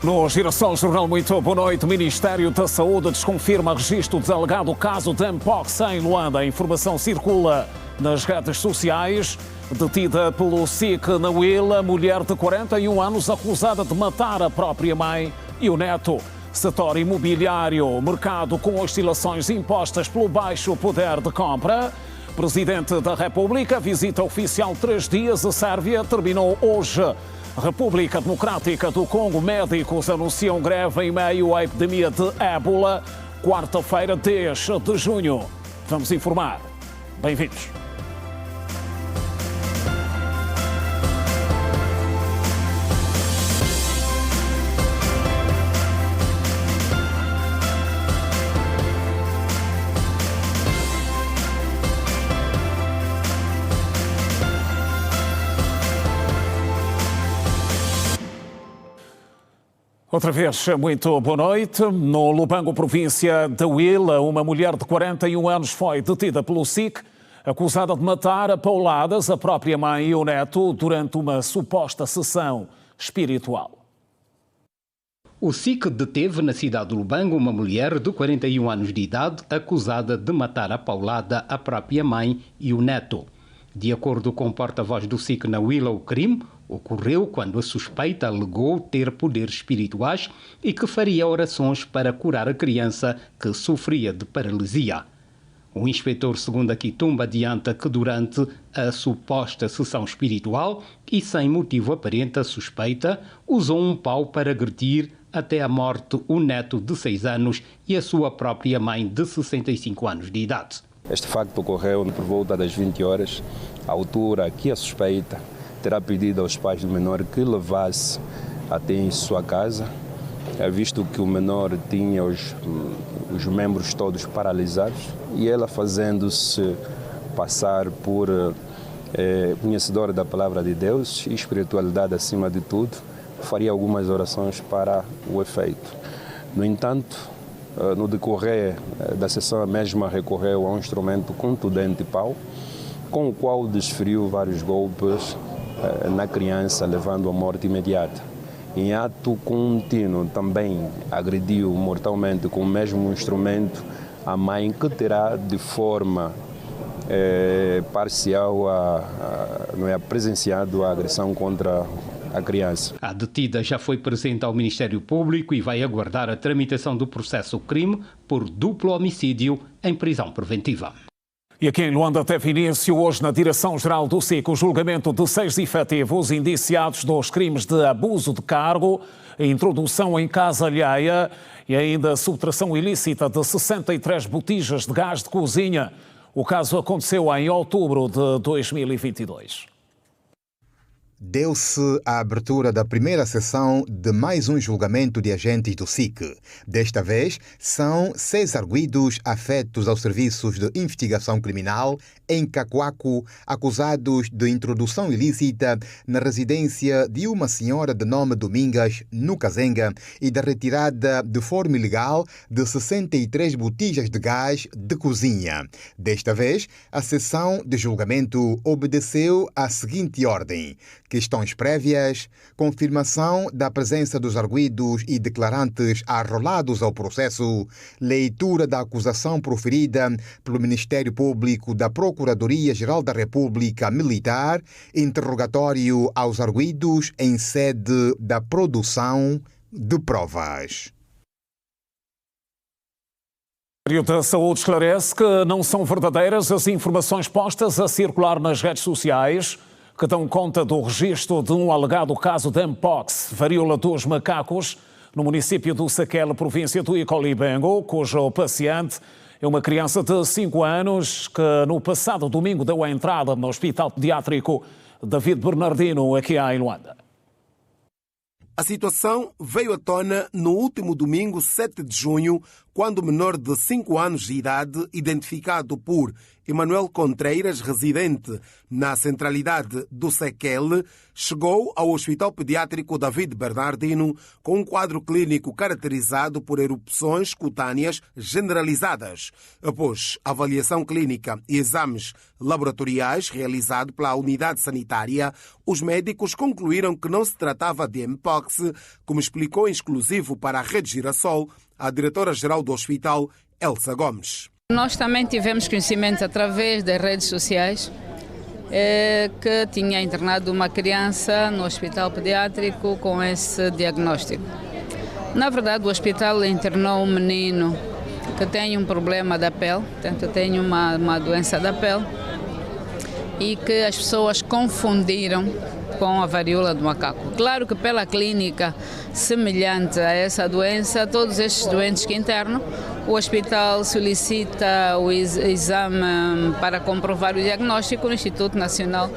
No Girassol Jornal, muito boa noite. O Ministério da Saúde desconfirma registro de alegado caso de Mpox em Luanda. A informação circula nas redes sociais. Detida pelo SIC na Huila, mulher de 41 anos acusada de matar a própria mãe e o neto. Setor imobiliário, mercado com oscilações impostas pelo baixo poder de compra. Presidente da República, visita oficial 3 dias à Sérvia, terminou hoje. República Democrática do Congo, médicos anunciam greve em meio à epidemia de ébola. Quarta-feira, 10 de junho. Vamos informar. Bem-vindos. Outra vez, muito boa noite. No Lubango, província da Huila, uma mulher de 41 anos foi detida pelo SIC, acusada de matar a pauladas a própria mãe e o neto durante uma suposta sessão espiritual. O SIC deteve na cidade de Lubango uma mulher de 41 anos de idade acusada de matar a paulada a própria mãe e o neto. De acordo com o porta-voz do SIC na Huila, o crime ocorreu quando a suspeita alegou ter poderes espirituais e que faria orações para curar a criança que sofria de paralisia. O inspetor Segunda Quitumba adianta que durante a suposta sessão espiritual e sem motivo aparente a suspeita usou um pau para agredir até a morte o neto de 6 anos e a sua própria mãe de 65 anos de idade. Este facto ocorreu por volta das 20 horas, à altura que a suspeita terá pedido aos pais do menor que levasse até em sua casa, visto que o menor tinha os membros todos paralisados e ela, fazendo-se passar por conhecedora da palavra de Deus e espiritualidade acima de tudo, faria algumas orações para o efeito. No entanto, no decorrer da sessão, a mesma recorreu a um instrumento contundente pau, com o qual desferiu vários golpes na criança, levando à morte imediata. Em ato contínuo, também agrediu mortalmente com o mesmo instrumento a mãe, que terá de forma parcial presenciado a agressão contra a criança. A detida já foi presente ao Ministério Público e vai aguardar a tramitação do processo crime por duplo homicídio em prisão preventiva. E aqui em Luanda teve início hoje na Direção-Geral do SIC o julgamento de 6 efetivos indiciados dos crimes de abuso de cargo, introdução em casa alheia e ainda subtração ilícita de 63 botijas de gás de cozinha. O caso aconteceu em outubro de 2022. Deu-se a abertura da primeira sessão de mais um julgamento de agentes do SIC. Desta vez, são 6 arguidos afetos aos serviços de investigação criminal em Cacoaco, acusados de introdução ilícita na residência de uma senhora de nome Domingas, no Kazenga, e da retirada de forma ilegal de 63 botijas de gás de cozinha. Desta vez, a sessão de julgamento obedeceu à seguinte ordem: questões prévias, confirmação da presença dos arguidos e declarantes arrolados ao processo, leitura da acusação proferida pelo Ministério Público da Procuradoria-Geral da República Militar, interrogatório aos arguidos em sede da produção de provas. O Ministério da Saúde esclarece que não são verdadeiras as informações postas a circular nas redes sociais que dão conta do registro de um alegado caso de Mpox, varíola dos macacos, no município do Saquele, província do Icolibengo, cujo paciente é uma criança de 5 anos que no passado domingo deu a entrada no Hospital Pediátrico David Bernardino, aqui em Luanda. A situação veio à tona no último domingo, 7 de junho, quando o menor de 5 anos de idade, identificado por Emanuel Contreiras, residente na centralidade do Saquele, chegou ao Hospital Pediátrico David Bernardino com um quadro clínico caracterizado por erupções cutâneas generalizadas. Após avaliação clínica e exames laboratoriais realizados pela unidade sanitária, os médicos concluíram que não se tratava de Mpox, Mpox, como explicou em exclusivo para a Rede Girassol a diretora-geral do hospital, Elsa Gomes. Nós também tivemos conhecimento através das redes sociais que tinha internado uma criança no hospital pediátrico com esse diagnóstico. Na verdade, o hospital internou um menino que tem um problema da pele, portanto tem uma doença da pele, e que as pessoas confundiram com a varíola do macaco. Claro que pela clínica semelhante a essa doença, todos estes doentes que internam, o hospital solicita o exame para comprovar o diagnóstico no Instituto Nacional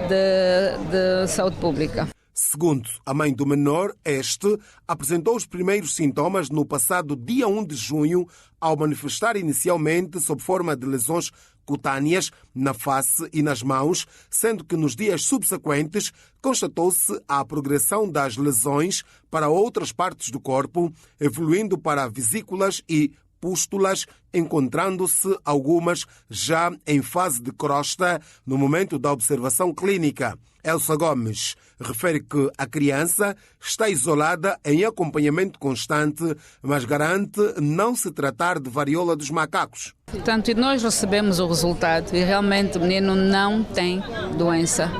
de Saúde Pública. Segundo a mãe do menor, este apresentou os primeiros sintomas no passado dia 1 de junho, ao manifestar inicialmente sob forma de lesões cutâneas na face e nas mãos, sendo que nos dias subsequentes constatou-se a progressão das lesões para outras partes do corpo, evoluindo para vesículas e pústulas, encontrando-se algumas já em fase de crosta no momento da observação clínica. Elsa Gomes refere que a criança está isolada em acompanhamento constante, mas garante não se tratar de varíola dos macacos. Portanto, nós recebemos o resultado e realmente o menino não tem doença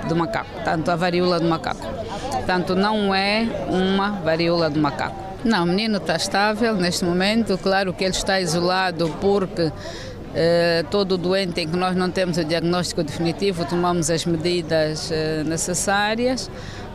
do macaco, tanto a varíola do macaco. Portanto, não é uma varíola do macaco. Não, o menino está estável neste momento. Claro que ele está isolado porque todo doente em que nós não temos o diagnóstico definitivo, tomamos as medidas necessárias,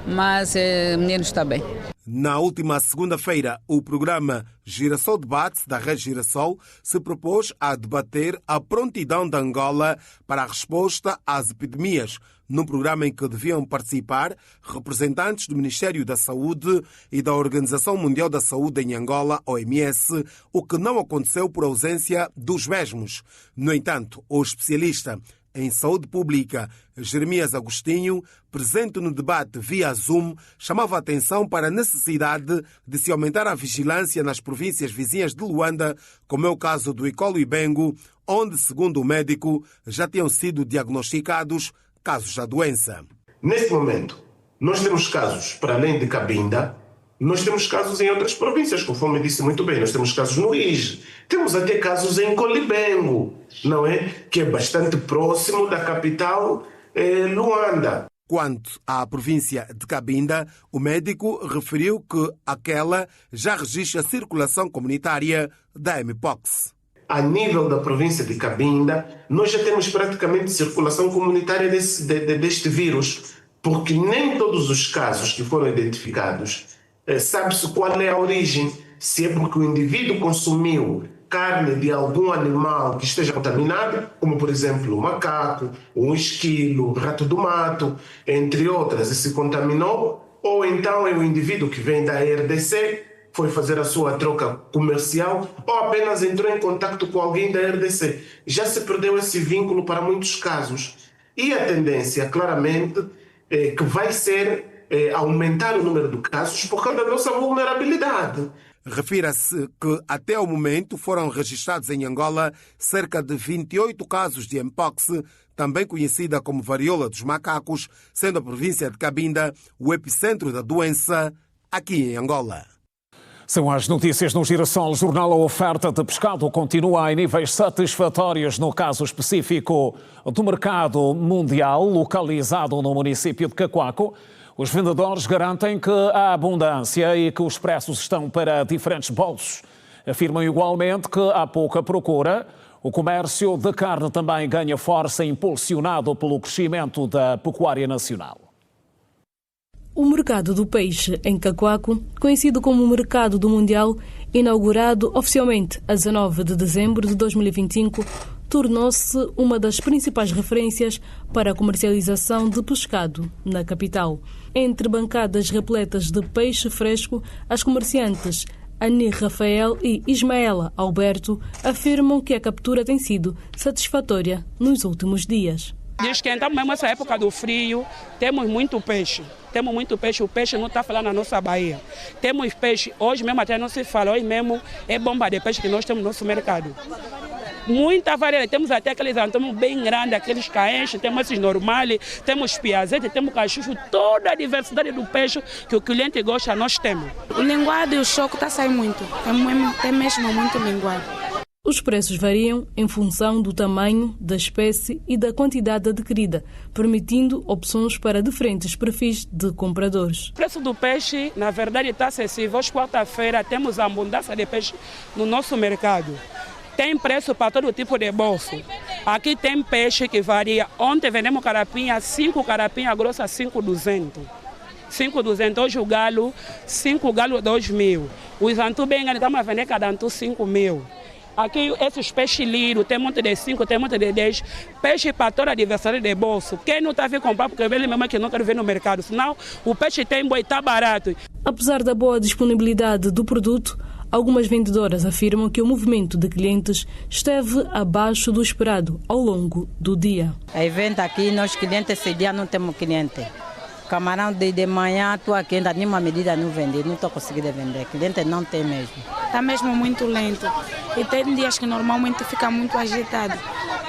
mas o menino está bem. Na última segunda-feira, o programa Girassol Debate, da Rede Girassol, se propôs a debater a prontidão de Angola para a resposta às epidemias, num programa em que deviam participar representantes do Ministério da Saúde e da Organização Mundial da Saúde em Angola, OMS, o que não aconteceu por ausência dos mesmos. No entanto, o especialista em saúde pública, Jeremias Agostinho, presente no debate via Zoom, chamava a atenção para a necessidade de se aumentar a vigilância nas províncias vizinhas de Luanda, como é o caso do Icolo e Bengo, onde, segundo o médico, já tinham sido diagnosticados casos da doença. Neste momento, nós temos casos, para além de Cabinda, nós temos casos em outras províncias, conforme disse muito bem. Nós temos casos no Ige, temos até casos em Colibengo, não é? Que é bastante próximo da capital Luanda. Quanto à província de Cabinda, o médico referiu que aquela já registra a circulação comunitária da Mpox. A nível da província de Cabinda, nós já temos praticamente circulação comunitária deste vírus, porque nem todos os casos que foram identificados sabe-se qual é a origem, se é porque o indivíduo consumiu carne de algum animal que esteja contaminado, como por exemplo o macaco, o esquilo, o rato do mato, entre outras, e se contaminou, ou então é o indivíduo que vem da RDC, foi fazer a sua troca comercial, ou apenas entrou em contato com alguém da RDC. Já se perdeu esse vínculo para muitos casos. E a tendência, claramente, que vai ser aumentar o número de casos por causa da nossa vulnerabilidade. Refira-se que até o momento foram registrados em Angola cerca de 28 casos de Mpox, também conhecida como varíola dos macacos, sendo a província de Cabinda o epicentro da doença aqui em Angola. São as notícias no Girassol Jornal. A oferta de pescado continua em níveis satisfatórios no caso específico do mercado mundial, localizado no município de Cacoaco. Os vendedores garantem que há abundância e que os preços estão para diferentes bolsos. Afirmam igualmente que há pouca procura. O comércio de carne também ganha força, impulsionado pelo crescimento da pecuária nacional. O mercado do peixe em Cacoaco, conhecido como o Mercado do Mundial, inaugurado oficialmente a 19 de dezembro de 2025, tornou-se uma das principais referências para a comercialização de pescado na capital. Entre bancadas repletas de peixe fresco, as comerciantes Ani Rafael e Ismaela Alberto afirmam que a captura tem sido satisfatória nos últimos dias. Esquentamos mesmo essa época do frio, temos muito peixe. O peixe não está falando na nossa Bahia. Temos peixe, hoje mesmo até não se fala, hoje mesmo é bomba de peixe que nós temos no nosso mercado. muita variedade. Temos até aqueles antômios bem grandes, aqueles caenches, temos esses normais, temos piazete, temos cachucho, toda a diversidade do peixe que o cliente gosta, nós temos. O linguado e o choco está saindo muito, tem mesmo muito linguado. Os preços variam em função do tamanho, da espécie e da quantidade adquirida, permitindo opções para diferentes perfis de compradores. O preço do peixe, na verdade, está acessível. Hoje, quarta-feira, temos a abundância de peixe no nosso mercado. Tem preço para todo tipo de bolso. Aqui tem peixe que varia. Ontem vendemos carapinha, 5 carapinha grossa, 5,200. 5,200. Hoje o galo, 5 galo, 2.000. Os antu bem grandes, estamos a vender cada antu 5.000. Aqui, esses peixes lírios, tem muito de 5, tem muito de 10. Peixe para toda a diversidade de bolso. Quem não está a vir comprar, porque ele mesmo é que não quer ver no mercado. Senão, o peixe tem boi, está barato. Apesar da boa disponibilidade do produto, algumas vendedoras afirmam que o movimento de clientes esteve abaixo do esperado ao longo do dia. A venda aqui, nós clientes, esse dia não temos cliente. Camarão de manhã, estou aqui ainda nenhuma medida não vendi, não estou conseguindo vender. Cliente não tem mesmo. Está mesmo muito lento. E tem dias que normalmente fica muito agitado.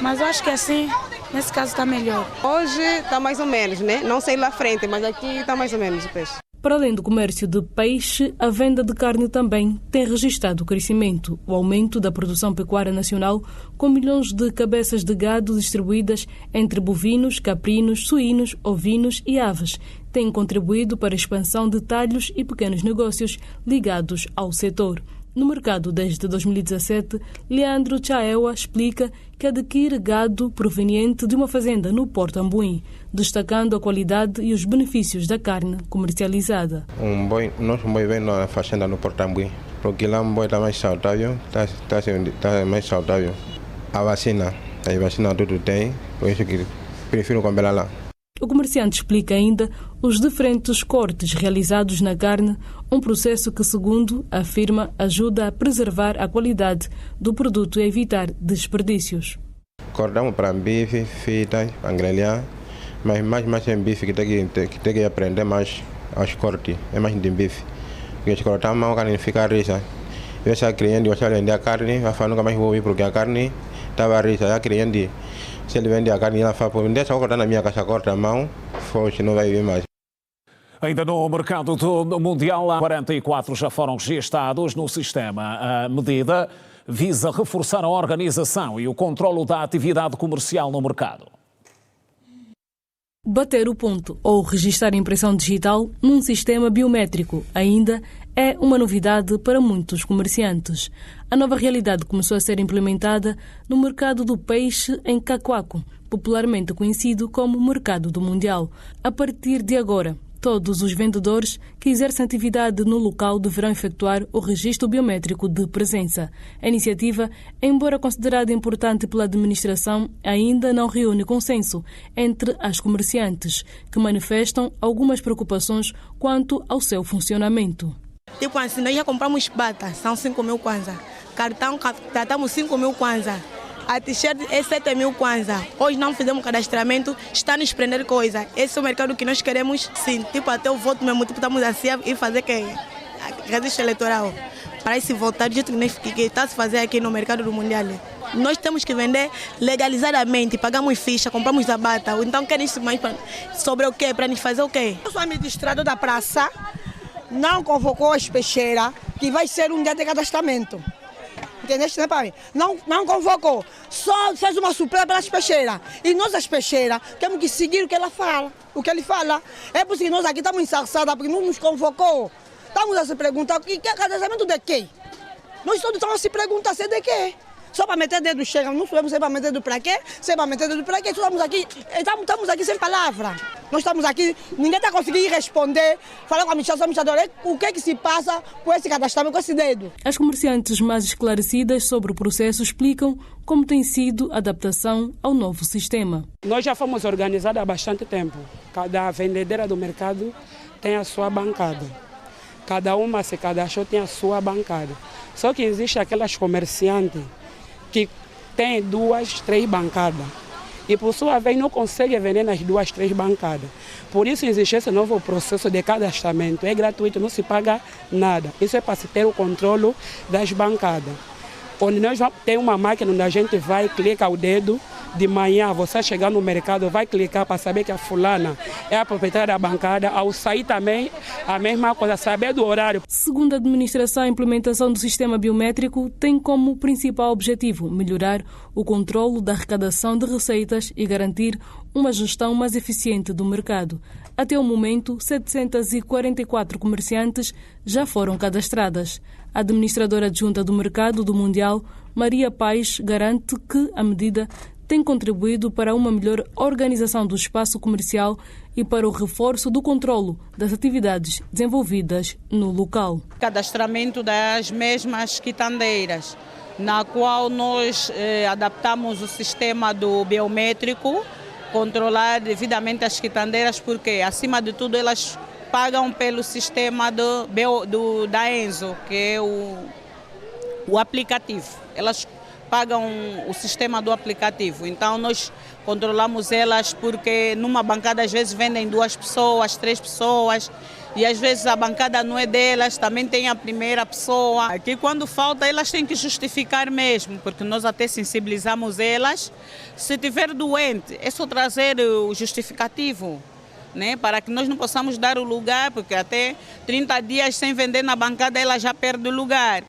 Mas eu acho que assim, nesse caso está melhor. Hoje está mais ou menos, né? Não sei lá à frente, mas aqui está mais ou menos o peixe. Para além do comércio de peixe, a venda de carne também tem registrado crescimento. O aumento da produção pecuária nacional, com milhões de cabeças de gado distribuídas entre bovinos, caprinos, suínos, ovinos e aves, tem contribuído para a expansão de talhos e pequenos negócios ligados ao setor. No mercado desde 2017, Leandro Chaewa explica que adquire gado proveniente de uma fazenda no Porto Ambuim, destacando a qualidade e os benefícios da carne comercializada. Nosso boi vem na fazenda no Porto Ambuim, porque lá o boi está mais saudável, está mais saudável. A vacina tudo tem, por isso que prefiro comprar lá. O comerciante explica ainda os diferentes cortes realizados na carne, um processo que, segundo afirma, ajuda a preservar a qualidade do produto e a evitar desperdícios. Cortamos para bife, fita, para grelhar, mas mais em bife que tem que aprender mais aos cortes, é mais de bife. Porque se cortamos a carne fica risa. Eu se a cliente vai vender a carne, vai falar nunca mais vou ir porque a carne estava risa. A cliente, se ele vende a carne, ela fala, deixa eu cortar na minha casa, corta a mão, foge, não vai vir mais. Ainda no mercado mundial, 44 já foram registados no sistema. A medida visa reforçar a organização e o controlo da atividade comercial no mercado. Bater o ponto ou registrar a impressão digital num sistema biométrico ainda é uma novidade para muitos comerciantes. A nova realidade começou a ser implementada no mercado do peixe em Cacoaco, popularmente conhecido como Mercado do Mundial. A partir de agora, todos os vendedores que exercem atividade no local deverão efetuar o registro biométrico de presença. A iniciativa, embora considerada importante pela administração, ainda não reúne consenso entre as comerciantes, que manifestam algumas preocupações quanto ao seu funcionamento. Tipo assim, nós já compramos bata, são 5.000 kwanza. Cartão, tratamos 5.000 kwanza. A t-shirt é 7.000 kwanza. Hoje não fizemos cadastramento, está nos prender coisa. Esse é o mercado que nós queremos, sim. Tipo, até o voto mesmo, tipo, estamos assim e fazer que registro eleitoral. Para esse votar, do jeito que está se fazer aqui no mercado do Mundial. Nós temos que vender legalizadamente, pagamos ficha, compramos a bata. Então, querem isso mais sobre o quê? Para nos fazer o quê? O administrador da praça não convocou as peixeiras, que vai ser um dia de cadastramento. Entendeste, né, pai? Não convocou, só fez uma surpresa para as peixeiras. E nós, as peixeiras, temos que seguir o que ela fala, o que ele fala. É por isso que nós aqui estamos ensarçados, porque não nos convocou. Estamos a se perguntar, que cadastramento de quê? Nós todos estamos a se perguntar se é de quê? Só para meter dedo chega, não sabemos se é para meter dedo para quê, se é para meter dedo para quê. Estamos aqui sem palavra. Nós estamos aqui, ninguém está conseguindo responder, falar com a administradora, o que é que se passa com esse cadastramento, com esse dedo. As comerciantes mais esclarecidas sobre o processo explicam como tem sido a adaptação ao novo sistema. Nós já fomos organizados há bastante tempo. Cada vendedeira do mercado tem a sua bancada. Cada uma se cadastrou, tem a sua bancada. Só que existe aquelas comerciantes que tem 2, 3 bancadas e por sua vez não consegue vender nas 2, 3 bancadas. Por isso existe esse novo processo de cadastramento. É gratuito, não se paga nada. Isso é para se ter o controle das bancadas. onde nós tem uma máquina onde a gente vai, clica o dedo, de manhã você chegar no mercado, vai clicar para saber que a fulana é a proprietária da bancada, ao sair também a mesma coisa, saber do horário. Segundo a administração, a implementação do sistema biométrico tem como principal objetivo melhorar o controlo da arrecadação de receitas e garantir uma gestão mais eficiente do mercado. Até o momento, 744 comerciantes já foram cadastradas. A administradora adjunta do mercado do Mundial, Maria Paes, garante que a medida tem contribuído para uma melhor organização do espaço comercial e para o reforço do controlo das atividades desenvolvidas no local. Cadastramento das mesmas quitandeiras, na qual nós adaptamos o sistema do biométrico, controlar devidamente as quitandeiras, porque, acima de tudo, elas pagam pelo sistema da Enzo, que é o aplicativo. Elas pagam o sistema do aplicativo. Então, nós controlamos elas porque numa bancada, às vezes, vendem 2 pessoas, 3 pessoas, e às vezes a bancada não é delas, também tem a primeira pessoa. Aqui, quando falta, elas têm que justificar mesmo, porque nós até sensibilizamos elas. Se tiver doente, é só trazer o justificativo, né? Para que nós não possamos dar o lugar, porque até 30 dias sem vender na bancada, ela já perde o lugar.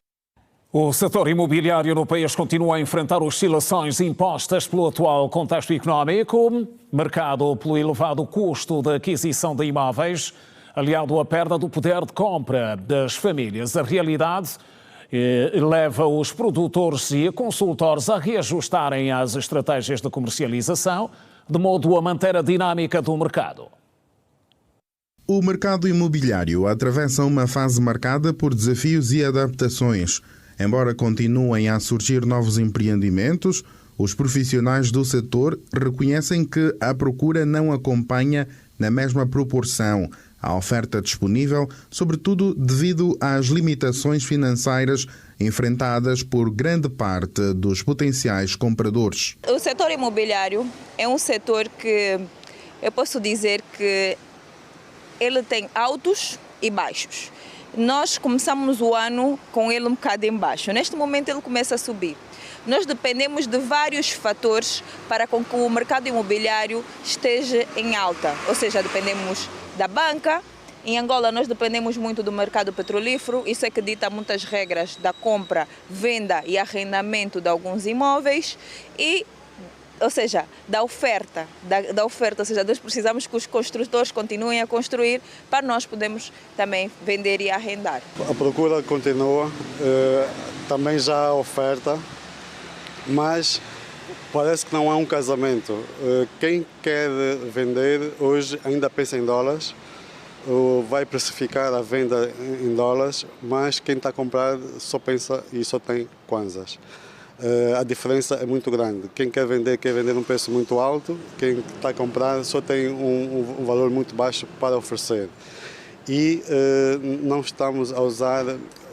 O setor imobiliário no país continua a enfrentar oscilações impostas pelo atual contexto económico, marcado pelo elevado custo da aquisição de imóveis, aliado à perda do poder de compra das famílias. A realidade leva os produtores e consultores a reajustarem as estratégias de comercialização, de modo a manter a dinâmica do mercado. O mercado imobiliário atravessa uma fase marcada por desafios e adaptações. Embora continuem a surgir novos empreendimentos, os profissionais do setor reconhecem que a procura não acompanha na mesma proporção a oferta disponível, sobretudo devido às limitações financeiras enfrentadas por grande parte dos potenciais compradores. O setor imobiliário é um setor que eu posso dizer que ele tem altos e baixos. Nós começamos o ano com ele um bocado em baixo. Neste momento ele começa a subir. Nós dependemos de vários fatores para com que o mercado imobiliário esteja em alta. Ou seja, dependemos da banca. Em Angola nós dependemos muito do mercado petrolífero. Isso é que dita muitas regras da compra, venda e arrendamento de alguns imóveis. Ou seja, da oferta, ou seja, nós precisamos que os construtores continuem a construir para nós podermos também vender e arrendar. A procura continua, também já há oferta, mas parece que não há um casamento. Quem quer vender hoje ainda pensa em dólares, vai precificar a venda em dólares, mas quem está a comprar só pensa e só tem kwanzas. A diferença é muito grande. Quem quer vender um preço muito alto, quem está a comprar só tem um valor muito baixo para oferecer. E não estamos a usar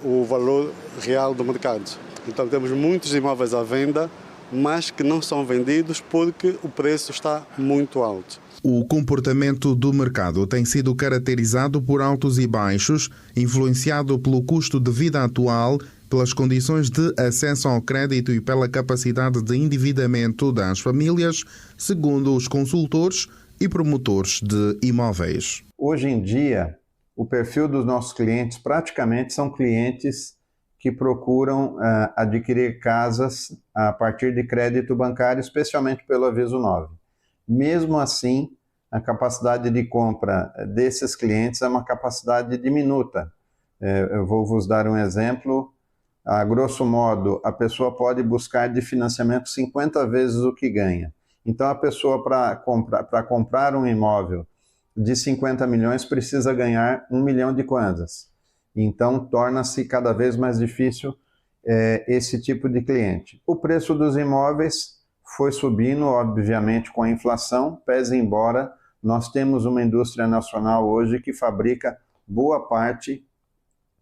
o valor real do mercado. Então temos muitos imóveis à venda, mas que não são vendidos porque o preço está muito alto. O comportamento do mercado tem sido caracterizado por altos e baixos, influenciado pelo custo de vida atual, pelas condições de acesso ao crédito e pela capacidade de endividamento das famílias, segundo os consultores e promotores de imóveis. Hoje em dia, o perfil dos nossos clientes praticamente são clientes que procuram adquirir casas a partir de crédito bancário, especialmente pelo aviso 9. Mesmo assim, a capacidade de compra desses clientes é uma capacidade diminuta. Eu vou vos dar um exemplo. A grosso modo, a pessoa pode buscar de financiamento 50 vezes o que ganha. Então, a pessoa, para comprar um imóvel de 50 milhões, precisa ganhar 1 milhão de kwanzas. Então, torna-se cada vez mais difícil esse tipo de cliente. O preço dos imóveis foi subindo, obviamente, com a inflação, pese embora nós temos uma indústria nacional hoje que fabrica boa parte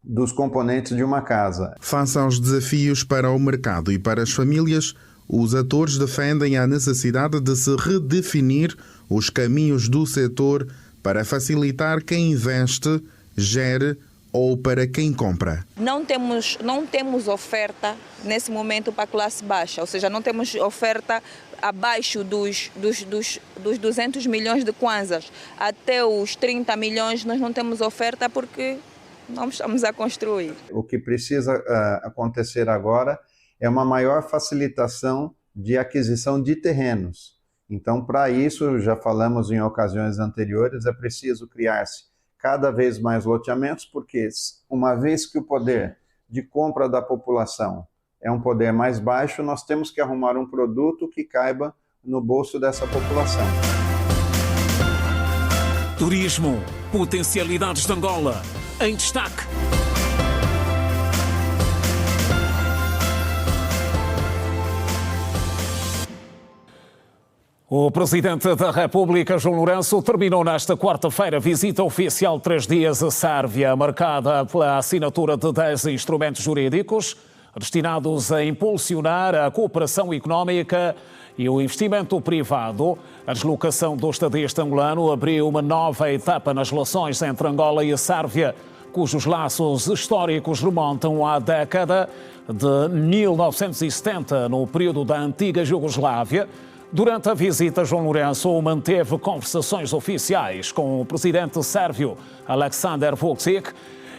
dos componentes de uma casa. Face aos desafios para o mercado e para as famílias, os atores defendem a necessidade de se redefinir os caminhos do setor para facilitar quem investe, gere ou para quem compra. Não temos oferta nesse momento para a classe baixa, ou seja, não temos oferta abaixo dos 200 milhões de kwanzas. Até os 30 milhões nós não temos oferta porque não estamos a construir. O que precisa acontecer agora é uma maior facilitação de aquisição de terrenos. Então, para isso, já falamos em ocasiões anteriores, é preciso criar-se cada vez mais loteamentos, porque uma vez que o poder de compra da população é um poder mais baixo, nós temos que arrumar um produto que caiba no bolso dessa população. Turismo, potencialidades de Angola, em destaque. O Presidente da República, João Lourenço, terminou nesta quarta-feira visita oficial de 3 dias à Sérvia, marcada pela assinatura de 10 instrumentos jurídicos destinados a impulsionar a cooperação económica e o investimento privado. A deslocação do estadista angolano abriu uma nova etapa nas relações entre Angola e a Sérvia, cujos laços históricos remontam à década de 1970, no período da antiga Jugoslávia. Durante a visita, João Lourenço manteve conversações oficiais com o presidente sérvio Aleksandar Vučić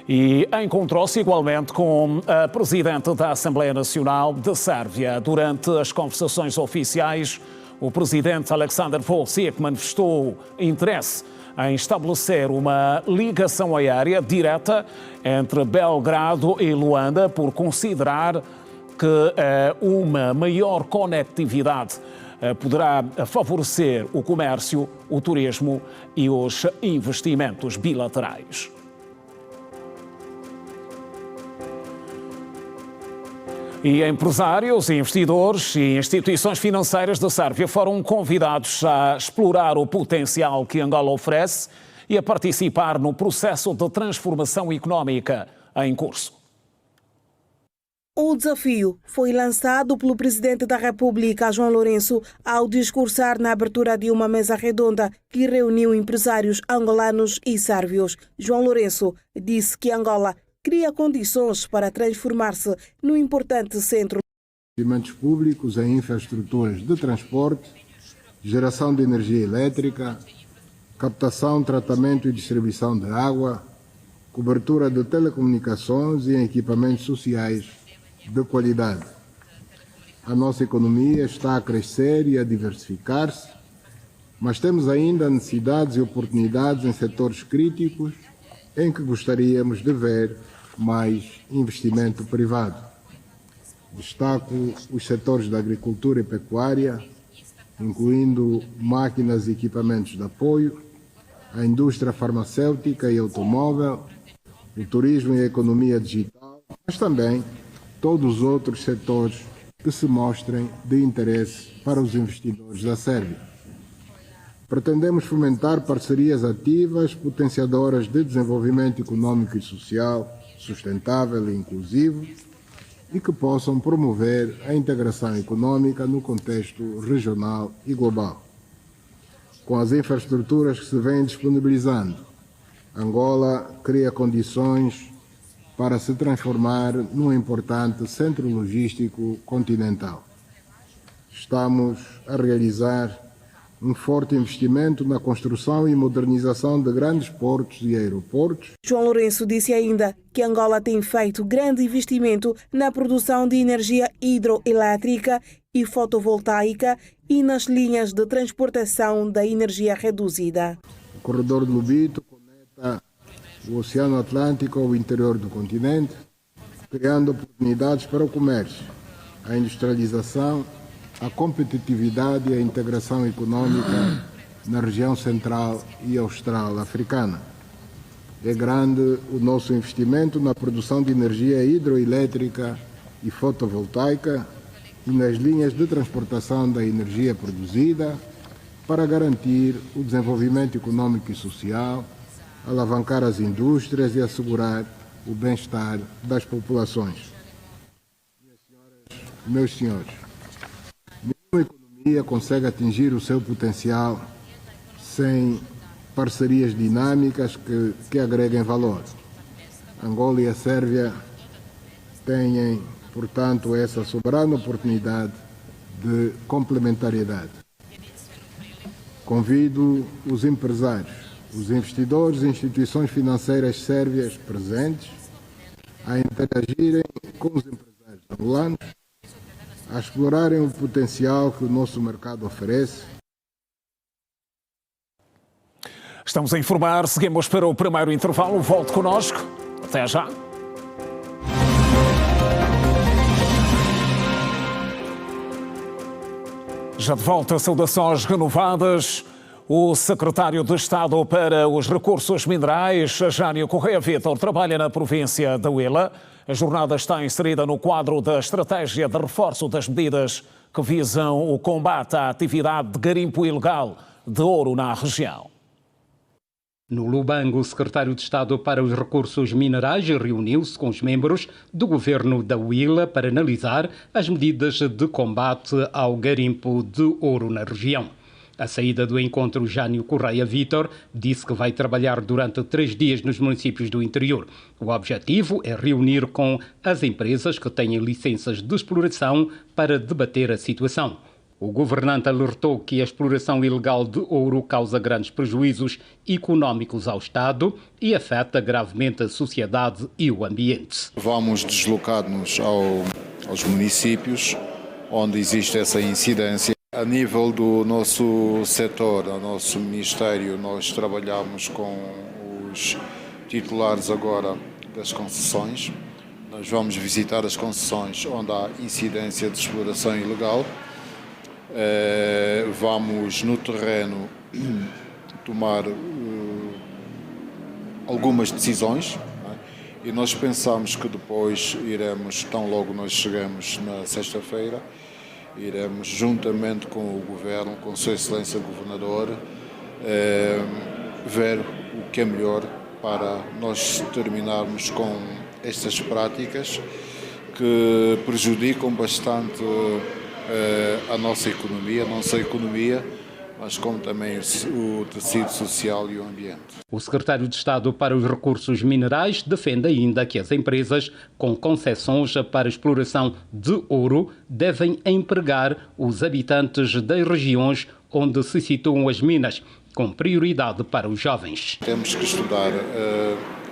e encontrou-se igualmente com a presidente da Assembleia Nacional de Sérvia. Durante as conversações oficiais, o presidente Aleksandar Vučić manifestou interesse em estabelecer uma ligação aérea direta entre Belgrado e Luanda, por considerar que uma maior conectividade poderá favorecer o comércio, o turismo e os investimentos bilaterais. E empresários, investidores e instituições financeiras da Sérvia foram convidados a explorar o potencial que Angola oferece e a participar no processo de transformação económica em curso. O desafio foi lançado pelo Presidente da República, João Lourenço, ao discursar na abertura de uma mesa redonda que reuniu empresários angolanos e sérvios. João Lourenço disse que Angola cria condições para transformar-se num importante centro. Investimentos públicos em infraestruturas de transporte, geração de energia elétrica, captação, tratamento e distribuição de água, cobertura de telecomunicações e equipamentos sociais de qualidade. A nossa economia está a crescer e a diversificar-se, mas temos ainda necessidades e oportunidades em setores críticos em que gostaríamos de ver mais investimento privado. Destaco os setores da agricultura e pecuária, incluindo máquinas e equipamentos de apoio, a indústria farmacêutica e automóvel, o turismo e a economia digital, mas também todos os outros setores que se mostrem de interesse para os investidores da Sérvia. Pretendemos fomentar parcerias ativas, potenciadoras de desenvolvimento econômico e social, sustentável e inclusivo, e que possam promover a integração econômica no contexto regional e global. Com as infraestruturas que se vêm disponibilizando, Angola cria condições para se transformar num importante centro logístico continental. Estamos a realizar um forte investimento na construção e modernização de grandes portos e aeroportos. João Lourenço disse ainda que Angola tem feito grande investimento na produção de energia hidroelétrica e fotovoltaica e nas linhas de transportação da energia reduzida. O corredor de Lobito conecta o Oceano Atlântico ao interior do continente, criando oportunidades para o comércio, a industrialização, a competitividade e a integração econômica na região central e austral africana. É grande o nosso investimento na produção de energia hidroelétrica e fotovoltaica e nas linhas de transportação da energia produzida para garantir o desenvolvimento econômico e social, alavancar as indústrias e assegurar o bem-estar das populações. Minhas senhoras, meus senhores, nenhuma economia consegue atingir o seu potencial sem parcerias dinâmicas que agreguem valor. Angola e a Sérvia têm, portanto, essa soberana oportunidade de complementariedade. Convido os empresários, os investidores e instituições financeiras sérvias presentes a interagirem com os empresários angolanos, a explorarem o potencial que o nosso mercado oferece. Estamos a informar, seguimos para o primeiro intervalo. Volte connosco. Até já. Já de volta, saudações renovadas. O secretário de Estado para os Recursos Minerais, Jânio Correia Vítor, trabalha na província da Huila. A jornada está inserida no quadro da estratégia de reforço das medidas que visam o combate à atividade de garimpo ilegal de ouro na região. No Lubango, o secretário de Estado para os Recursos Minerais reuniu-se com os membros do governo da Huila para analisar as medidas de combate ao garimpo de ouro na região. À saída do encontro, Jânio Correia Vítor disse que vai trabalhar durante 3 dias nos municípios do interior. O objetivo é reunir com as empresas que têm licenças de exploração para debater a situação. O governante alertou que a exploração ilegal de ouro causa grandes prejuízos económicos ao Estado e afeta gravemente a sociedade e o ambiente. Vamos deslocar-nos aos municípios onde existe essa incidência. A nível do nosso setor, do nosso Ministério, nós trabalhamos com os titulares agora das concessões. Nós vamos visitar as concessões onde há incidência de exploração ilegal. Vamos no terreno tomar algumas decisões, e nós pensamos que depois iremos, tão logo nós chegamos na sexta-feira, iremos juntamente com o Governo, com Sua Excelência Governador, ver o que é melhor para nós terminarmos com estas práticas que prejudicam bastante a nossa economia, não só a economia, mas como também o tecido social e o ambiente. O secretário de Estado para os Recursos Minerais defende ainda que as empresas com concessões para exploração de ouro devem empregar os habitantes das regiões onde se situam as minas, com prioridade para os jovens. Temos que estudar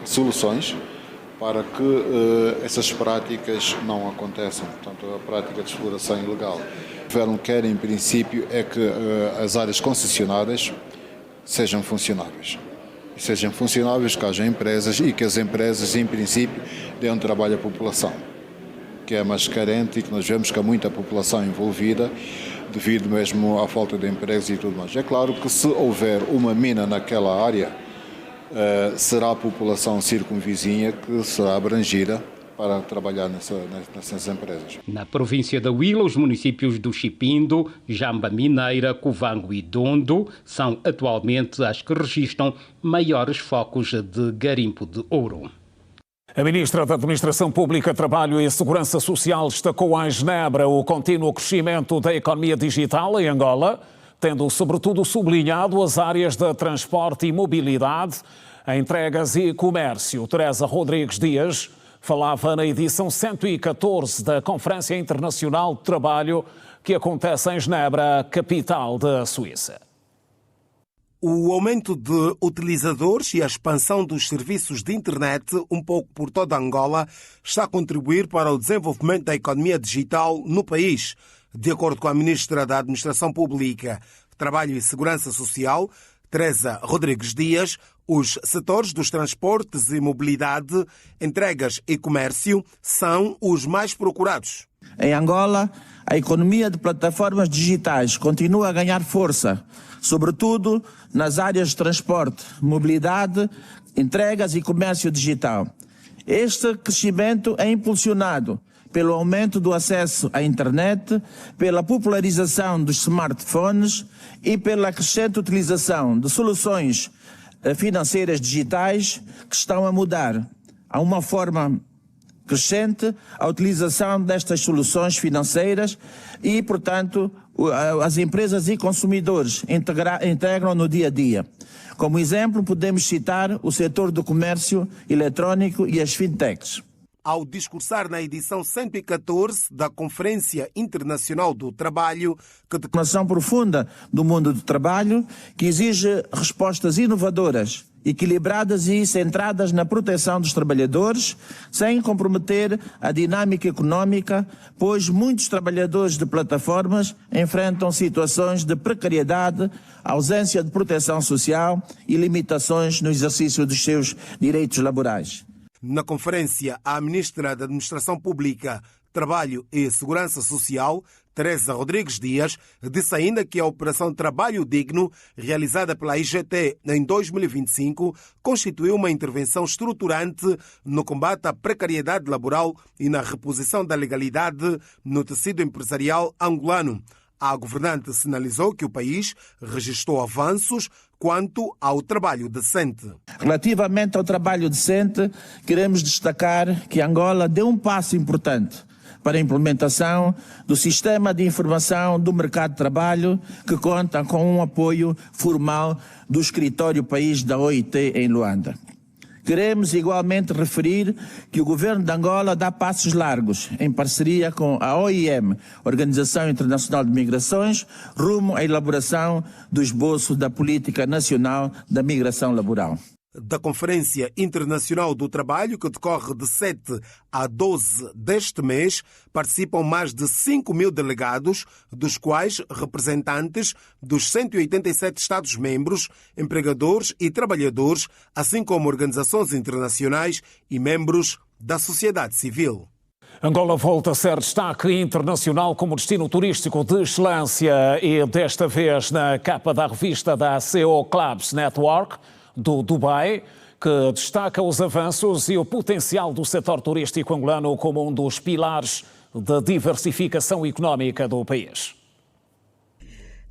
soluções para que essas práticas não aconteçam, portanto, a prática de exploração ilegal. O governo quer, em princípio, é que as áreas concessionárias sejam funcionáveis. E sejam funcionáveis, que haja empresas e que as empresas, em princípio, deem trabalho à população, que é mais carente e que nós vemos que há muita população envolvida devido mesmo à falta de empregos e tudo mais. É claro que se houver uma mina naquela área, será a população circunvizinha que será abrangida para trabalhar nessas empresas. Na província da Huila, os municípios do Chipindo, Jamba Mineira, Cuvango e Dondo são atualmente as que registram maiores focos de garimpo de ouro. A Ministra da Administração Pública, Trabalho e Segurança Social destacou em Genebra o contínuo crescimento da economia digital em Angola, tendo sobretudo sublinhado as áreas de transporte e mobilidade, entregas e comércio. Teresa Rodrigues Dias falava na edição 114 da Conferência Internacional de Trabalho que acontece em Genebra, capital da Suíça. O aumento de utilizadores e a expansão dos serviços de internet, um pouco por toda Angola, está a contribuir para o desenvolvimento da economia digital no país. De acordo com a Ministra da Administração Pública, Trabalho e Segurança Social, Teresa Rodrigues Dias, os setores dos transportes e mobilidade, entregas e comércio são os mais procurados. Em Angola, a economia de plataformas digitais continua a ganhar força, sobretudo nas áreas de transporte, mobilidade, entregas e comércio digital. Este crescimento é impulsionado pelo aumento do acesso à internet, pela popularização dos smartphones e pela crescente utilização de soluções financeiras digitais que estão a mudar a uma forma crescente a utilização destas soluções financeiras e, portanto, as empresas e consumidores integram no dia a dia. Como exemplo, podemos citar o setor do comércio eletrónico e as fintechs. Ao discursar na edição 114 da Conferência Internacional do Trabalho, Formação profunda do mundo do trabalho, que exige respostas inovadoras, equilibradas e centradas na proteção dos trabalhadores, sem comprometer a dinâmica econômica, pois muitos trabalhadores de plataformas enfrentam situações de precariedade, ausência de proteção social e limitações no exercício dos seus direitos laborais. Na conferência, a ministra da Administração Pública, Trabalho e Segurança Social, Teresa Rodrigues Dias, disse ainda que a Operação Trabalho Digno, realizada pela IGT em 2025, constituiu uma intervenção estruturante no combate à precariedade laboral e na reposição da legalidade no tecido empresarial angolano. A governante sinalizou que o país registrou avanços quanto ao trabalho decente. Relativamente ao trabalho decente, queremos destacar que Angola deu um passo importante para a implementação do Sistema de Informação do Mercado de Trabalho, que conta com um apoio formal do Escritório País da OIT em Luanda. Queremos igualmente referir que o governo de Angola dá passos largos, em parceria com a OIM, Organização Internacional de Migrações, rumo à elaboração do esboço da Política Nacional da Migração Laboral. Da Conferência Internacional do Trabalho, que decorre de 7 a 12 deste mês, participam mais de 5 mil delegados, dos quais representantes dos 187 Estados-membros, empregadores e trabalhadores, assim como organizações internacionais e membros da sociedade civil. Angola volta a ser destaque internacional como destino turístico de excelência e desta vez na capa da revista da CO Clubs Network do Dubai, que destaca os avanços e o potencial do setor turístico angolano como um dos pilares da diversificação económica do país.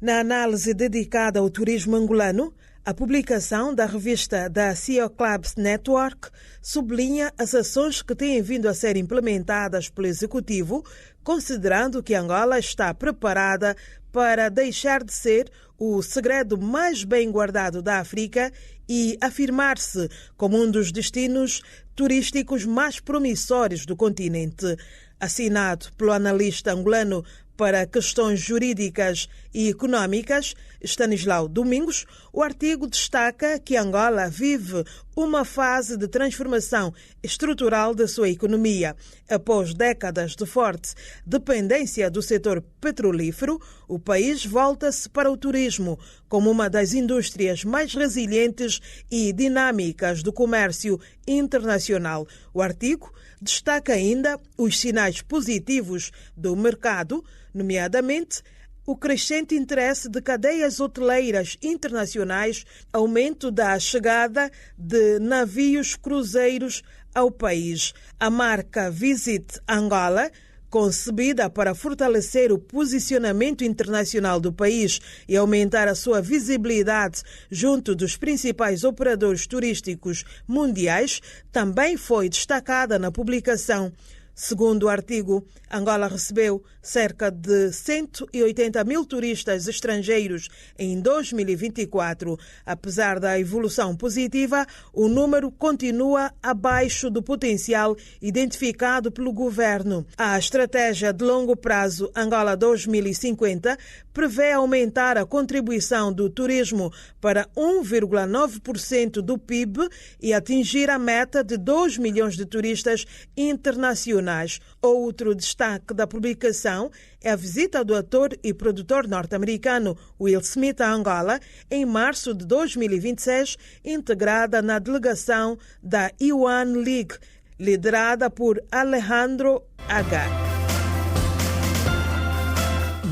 Na análise dedicada ao turismo angolano, a publicação da revista da CO Clubs Network sublinha as ações que têm vindo a ser implementadas pelo Executivo, considerando que Angola está preparada para deixar de ser o segredo mais bem guardado da África e afirmar-se como um dos destinos turísticos mais promissores do continente. Assinado pelo analista angolano para questões jurídicas e económicas, Stanislau Domingos, o artigo destaca que Angola vive uma fase de transformação estrutural da sua economia. Após décadas de forte dependência do setor petrolífero, o país volta-se para o turismo como uma das indústrias mais resilientes e dinâmicas do comércio internacional. O artigo destaca ainda os sinais positivos do mercado, nomeadamente o crescente interesse de cadeias hoteleiras internacionais, aumento da chegada de navios cruzeiros ao país. A marca Visit Angola, concebida para fortalecer o posicionamento internacional do país e aumentar a sua visibilidade junto dos principais operadores turísticos mundiais, também foi destacada na publicação. Segundo o artigo, Angola recebeu cerca de 180 mil turistas estrangeiros em 2024. Apesar da evolução positiva, o número continua abaixo do potencial identificado pelo governo. A estratégia de longo prazo Angola 2050 prevê aumentar a contribuição do turismo para 1,9% do PIB e atingir a meta de 2 milhões de turistas internacionais. Outro destaque da publicação é a visita do ator e produtor norte-americano Will Smith a Angola em março de 2026, integrada na delegação da E1 League, liderada por Alejandro Agar.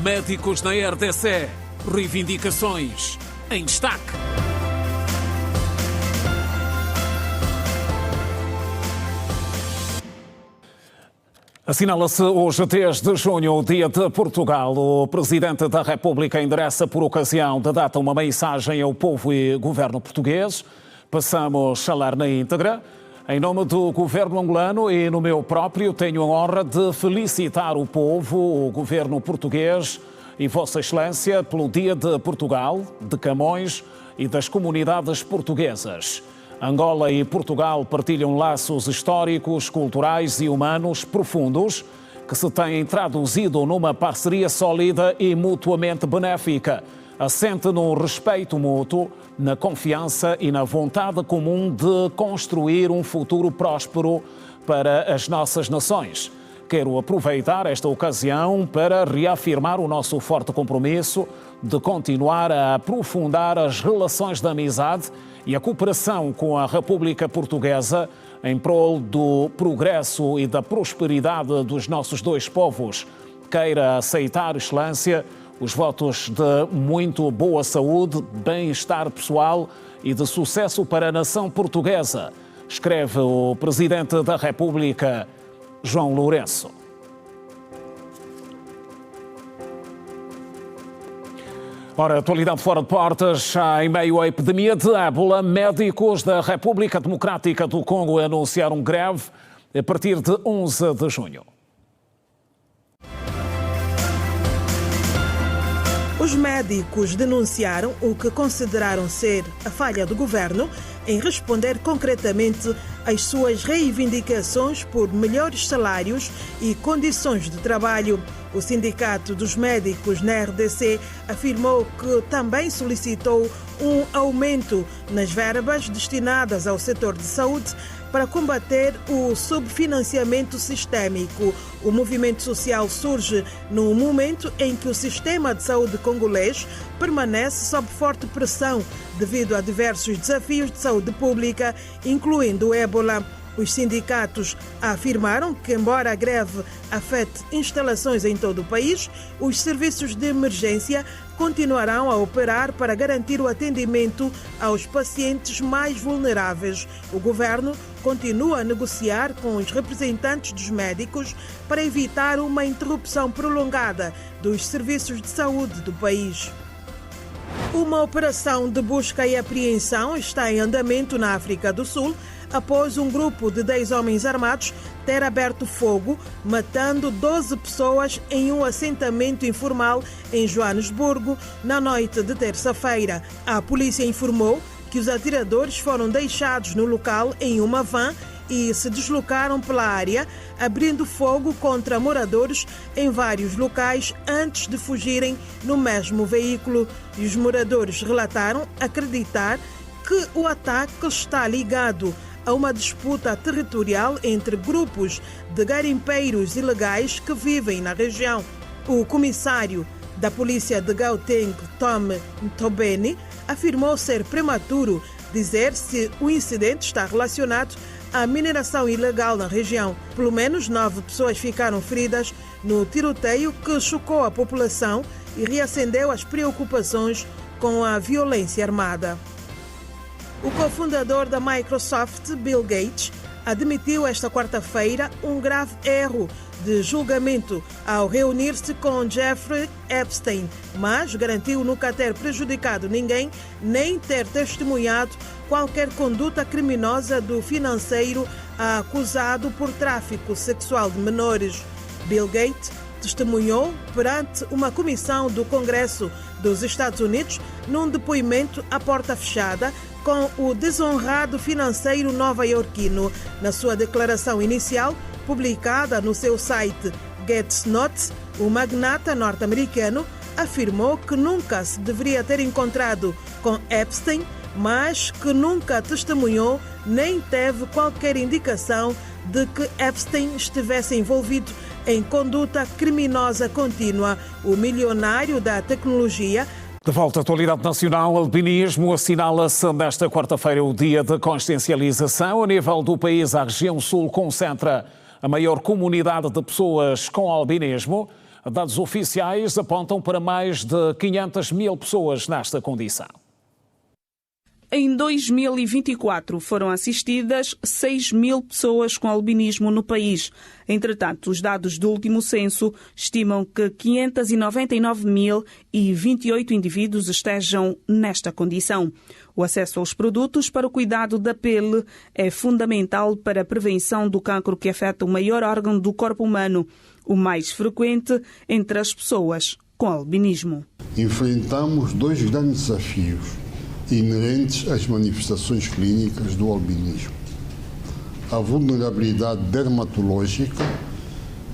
Médicos na RDC, reivindicações em destaque. Assinala-se hoje, 10 de junho, o Dia de Portugal. O Presidente da República endereça, por ocasião da data, uma mensagem ao povo e governo português. Passamos a ler na íntegra. Em nome do governo angolano e no meu próprio, tenho a honra de felicitar o povo, o governo português e Vossa Excelência pelo Dia de Portugal, de Camões e das comunidades portuguesas. Angola e Portugal partilham laços históricos, culturais e humanos profundos que se têm traduzido numa parceria sólida e mutuamente benéfica, assente no respeito mútuo, na confiança e na vontade comum de construir um futuro próspero para as nossas nações. Quero aproveitar esta ocasião para reafirmar o nosso forte compromisso de continuar a aprofundar as relações de amizade e a cooperação com a República Portuguesa em prol do progresso e da prosperidade dos nossos dois povos. Queira aceitar, Excelência, os votos de muito boa saúde, bem-estar pessoal e de sucesso para a nação portuguesa, escreve o Presidente da República, João Lourenço. Ora, atualidade fora de portas. Em meio à epidemia de ébola, médicos da República Democrática do Congo anunciaram greve a partir de 11 de junho. Os médicos denunciaram o que consideraram ser a falha do governo em responder concretamente às suas reivindicações por melhores salários e condições de trabalho. O Sindicato dos Médicos na RDC afirmou que também solicitou um aumento nas verbas destinadas ao setor de saúde para combater o subfinanciamento sistêmico. O movimento social surge num momento em que o sistema de saúde congolês permanece sob forte pressão devido a diversos desafios de saúde pública, incluindo o ébola. Os sindicatos afirmaram que, embora a greve afete instalações em todo o país, os serviços de emergência continuarão a operar para garantir o atendimento aos pacientes mais vulneráveis. O governo continua a negociar com os representantes dos médicos para evitar uma interrupção prolongada dos serviços de saúde do país. Uma operação de busca e apreensão está em andamento na África do Sul, após um grupo de 10 homens armados ter aberto fogo, matando 12 pessoas em um assentamento informal em Joanesburgo, na noite de terça-feira. A polícia informou que os atiradores foram deixados no local em uma van e se deslocaram pela área, abrindo fogo contra moradores em vários locais antes de fugirem no mesmo veículo. E os moradores relataram acreditar que o ataque está ligado a uma disputa territorial entre grupos de garimpeiros ilegais que vivem na região. O comissário da polícia de Gauteng, Tom Ntobeni, afirmou ser prematuro dizer se o incidente está relacionado à mineração ilegal na região. Pelo menos 9 pessoas ficaram feridas no tiroteio que chocou a população e reacendeu as preocupações com a violência armada. O cofundador da Microsoft, Bill Gates, admitiu esta quarta-feira um grave erro de julgamento ao reunir-se com Jeffrey Epstein, mas garantiu nunca ter prejudicado ninguém nem ter testemunhado qualquer conduta criminosa do financeiro acusado por tráfico sexual de menores. Bill Gates testemunhou perante uma comissão do Congresso dos Estados Unidos num depoimento à porta fechada com o desonrado financeiro nova-iorquino. Na sua declaração inicial, publicada no seu site GetNotes, o magnata norte-americano afirmou que nunca se deveria ter encontrado com Epstein, mas que nunca testemunhou nem teve qualquer indicação de que Epstein estivesse envolvido em conduta criminosa contínua. O milionário da tecnologia. De volta à atualidade nacional, albinismo assinala-se nesta quarta-feira o dia de consciencialização. A nível do país, a região sul concentra a maior comunidade de pessoas com albinismo. Dados oficiais apontam para mais de 500 mil pessoas nesta condição. Em 2024, foram assistidas 6.000 pessoas com albinismo no país. Entretanto, os dados do último censo estimam que 599.028 indivíduos estejam nesta condição. O acesso aos produtos para o cuidado da pele é fundamental para a prevenção do cancro que afeta o maior órgão do corpo humano, o mais frequente entre as pessoas com albinismo. Enfrentamos dois grandes desafios inerentes às manifestações clínicas do albinismo. A vulnerabilidade dermatológica,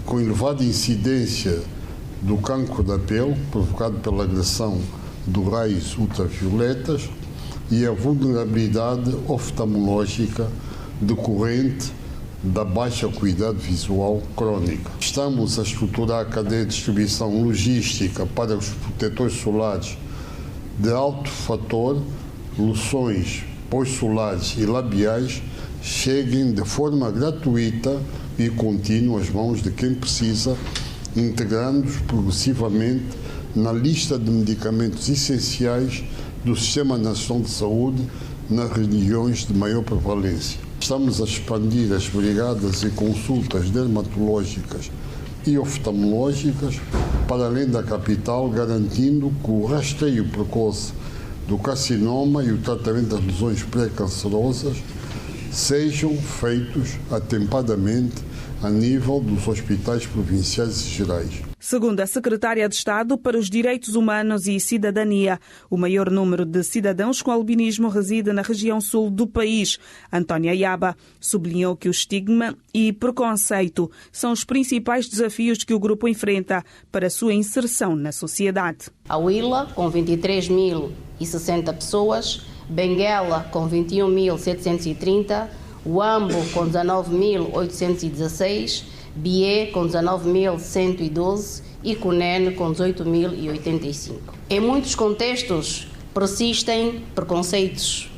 com elevada incidência do cancro da pele, provocado pela agressão dos raios ultravioletas, e a vulnerabilidade oftalmológica decorrente da baixa acuidade visual crónica. Estamos a estruturar a cadeia de distribuição logística para os protetores solares de alto fator, loções pós-solares e labiais cheguem de forma gratuita e contínua às mãos de quem precisa, integrando-os progressivamente na lista de medicamentos essenciais do Sistema Nacional de Saúde nas regiões de maior prevalência. Estamos a expandir as brigadas e consultas dermatológicas e oftalmológicas para além da capital, garantindo que o rastreio precoce do carcinoma e o tratamento das lesões pré-cancerosas sejam feitos atempadamente a nível dos hospitais provinciais e gerais. Segundo a secretária de Estado para os Direitos Humanos e Cidadania, o maior número de cidadãos com albinismo reside na região sul do país. Antónia Yaba sublinhou que o estigma e preconceito são os principais desafios que o grupo enfrenta para a sua inserção na sociedade. A Huila, com 23.060 pessoas, Benguela, com 21.730, Huambo, com 19.816, Bié, com 19.112 e Cunene, com 18.085. Em muitos contextos persistem preconceitos,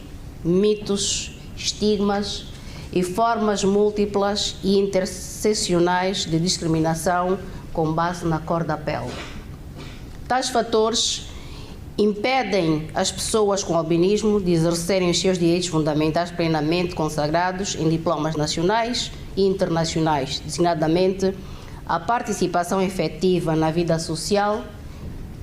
mitos, estigmas e formas múltiplas e interseccionais de discriminação com base na cor da pele. Tais fatores impedem as pessoas com albinismo de exercerem os seus direitos fundamentais plenamente consagrados em diplomas nacionais e internacionais, designadamente a participação efetiva na vida social,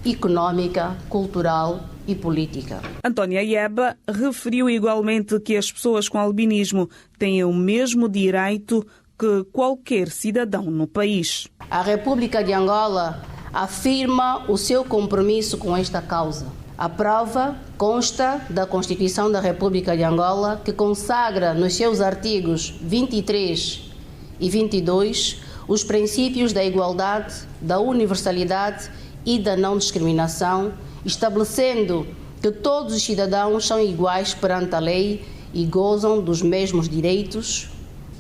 económica, cultural e política. Antónia Yaba referiu igualmente que as pessoas com albinismo têm o mesmo direito que qualquer cidadão no país. A República de Angola afirma o seu compromisso com esta causa. A prova consta da Constituição da República de Angola, que consagra nos seus artigos 23 e 22 os princípios da igualdade, da universalidade e da não discriminação, estabelecendo que todos os cidadãos são iguais perante a lei e gozam dos mesmos direitos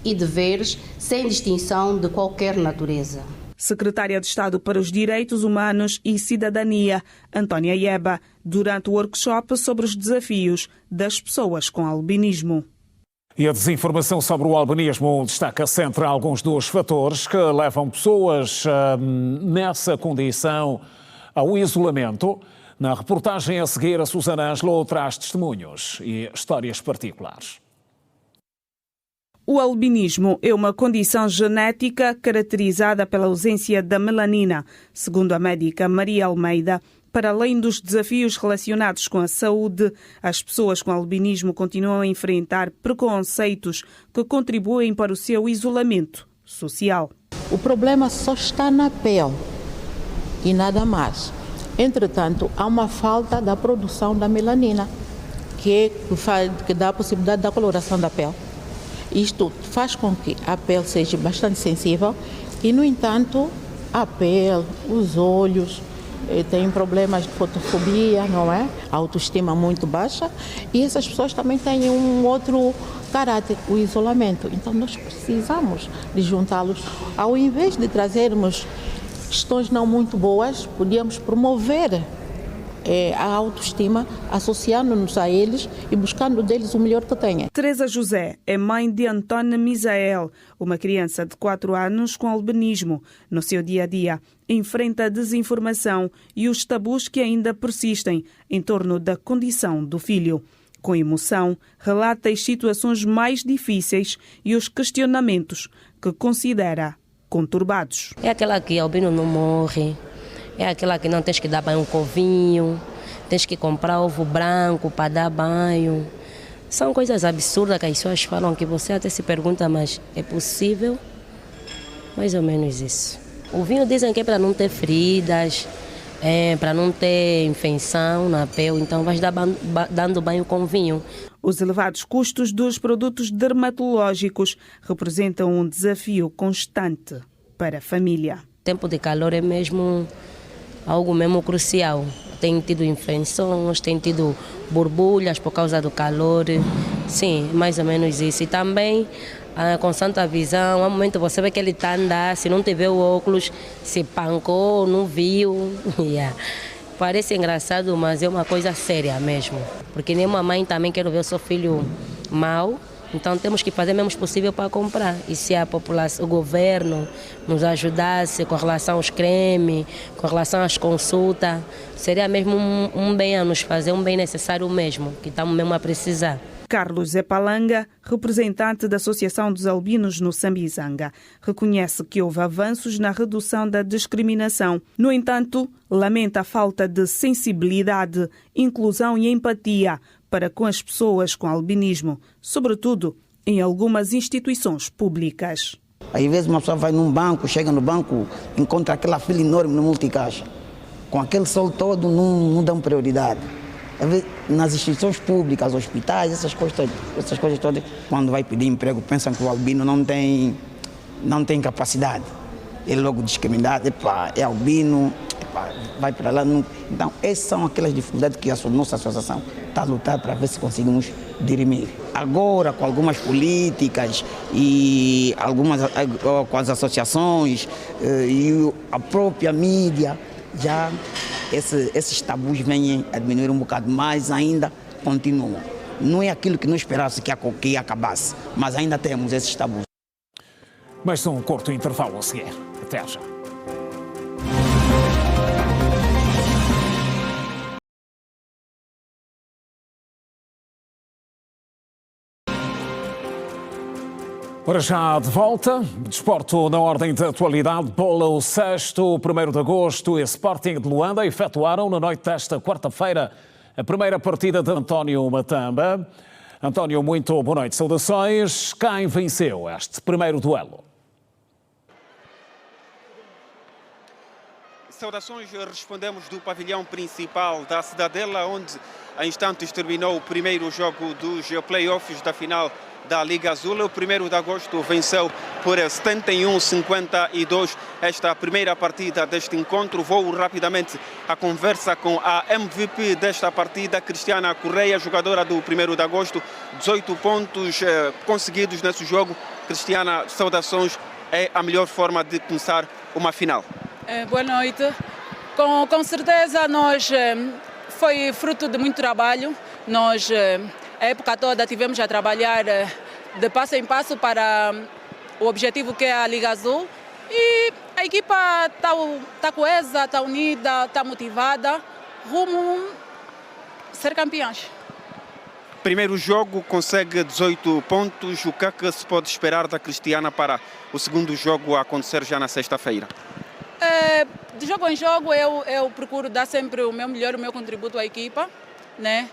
e deveres, sem distinção de qualquer natureza. Secretária de Estado para os Direitos Humanos e Cidadania, Antónia Yaba, durante o workshop sobre os desafios das pessoas com albinismo. E a desinformação sobre o albinismo destaca-se entre alguns dos fatores que levam pessoas nessa condição ao isolamento. Na reportagem a seguir, a Susana Angelo traz testemunhos e histórias particulares. O albinismo é uma condição genética caracterizada pela ausência da melanina. Segundo a médica Maria Almeida, para além dos desafios relacionados com a saúde, as pessoas com albinismo continuam a enfrentar preconceitos que contribuem para o seu isolamento social. O problema só está na pele e nada mais. Entretanto, há uma falta da produção da melanina, que dá a possibilidade da coloração da pele. Isto faz com que a pele seja bastante sensível e, no entanto, a pele, os olhos têm problemas de fotofobia, não é? A autoestima muito baixa, e essas pessoas também têm um outro caráter, o isolamento. Então nós precisamos de juntá-los. Ao invés de trazermos questões não muito boas, podíamos promover a autoestima, associando-nos a eles e buscando deles o melhor que tenham. Teresa José é mãe de Antônio Misael, uma criança de 4 anos com albinismo. No seu dia-a-dia, enfrenta a desinformação e os tabus que ainda persistem em torno da condição do filho. Com emoção, relata as situações mais difíceis e os questionamentos que considera conturbados. É aquela que o albino não morre, é aquela que não tens que dar banho com vinho, tens que comprar ovo branco para dar banho. São coisas absurdas que as pessoas falam que você até se pergunta, mas é possível? Mais ou menos isso. O vinho dizem que é para não ter feridas, para não ter infecção na pele, então vais dando banho com vinho. Os elevados custos dos produtos dermatológicos representam um desafio constante para a família. O tempo de calor é mesmo algo mesmo crucial. Tem tido infecções, tem tido borbulhas por causa do calor. Sim, mais ou menos isso. E também com santa visão, há um momento você vê que ele está a andar, se não tiver o óculos, se pancou, não viu. Parece engraçado, mas é uma coisa séria mesmo. Porque nenhuma mãe também quer ver o seu filho mal, então temos que fazer o mesmo possível para comprar. E se a população, o governo nos ajudasse com relação aos cremes, com relação às consultas, seria mesmo um bem a nos fazer, um bem necessário mesmo, que estamos mesmo a precisar. Carlos Zepalanga, representante da Associação dos Albinos no Sambizanga, reconhece que houve avanços na redução da discriminação. No entanto, lamenta a falta de sensibilidade, inclusão e empatia para com as pessoas com albinismo, sobretudo em algumas instituições públicas. Às vezes uma pessoa vai num banco, chega no banco, encontra aquela fila enorme no multicaixa. Com aquele sol todo não dão prioridade. Nas instituições públicas, hospitais, essas coisas todas, quando vai pedir emprego, pensam que o albino não tem capacidade. Ele logo discriminado, é albino, vai para lá. Não. Então, essas são aquelas dificuldades que a nossa associação está a lutar para ver se conseguimos dirimir. Agora, com algumas políticas e com as associações e a própria mídia, já esses tabus vêm a diminuir um bocado, mas ainda continuam. Não é aquilo que não esperasse que acabasse, mas ainda temos esses tabus. Mas um curto intervalo a seguir. Até já. Ora, já de volta, desporto na ordem da atualidade. Bola o sexto, 1º de agosto e Sporting de Luanda efetuaram na noite desta quarta-feira a primeira partida de António Matamba. António, muito boa noite, saudações. Quem venceu este primeiro duelo? Saudações, respondemos do pavilhão principal da Cidadela, onde há instantes terminou o primeiro jogo dos play-offs da final da Liga Azul. O 1º de agosto venceu por 71-52 esta primeira partida deste encontro. Vou rapidamente à conversa com a MVP desta partida, Cristiana Correia, jogadora do 1º de agosto. 18 pontos conseguidos nesse jogo. Cristiana, saudações, é a melhor forma de começar uma final. Boa noite. Com certeza foi fruto de muito trabalho. Nós a época toda tivemos a trabalhar de passo em passo para o objetivo que é a Liga Azul. E a equipa está coesa, está unida, está motivada, rumo a ser campeões. Primeiro jogo consegue 18 pontos. O que é que se pode esperar da Cristiana para o segundo jogo a acontecer já na sexta-feira? De jogo em jogo eu procuro dar sempre o meu melhor, o meu contributo à equipa, né?